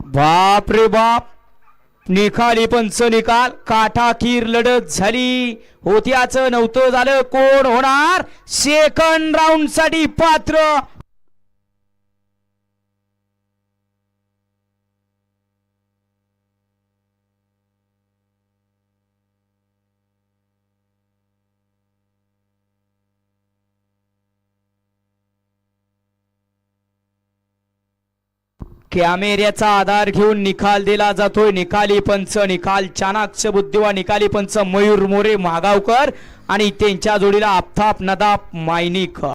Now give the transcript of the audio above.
बाप रे बाप, निकाली पंच निकाल, काठाकीर लढत झाली. होत्याचं नव्हतं झालं. कोण होणार सेकंड राऊंड साठी पात्र? कॅमेऱ्याचा आधार घेऊन निकाल दिला जातोय. निकाली पंच निकाल चाणाक्ष बुद्धिवा निकाली पंच मयूर मोरे महागावकर आणि त्यांच्या जोडीला आफताब नदाब मायनिक.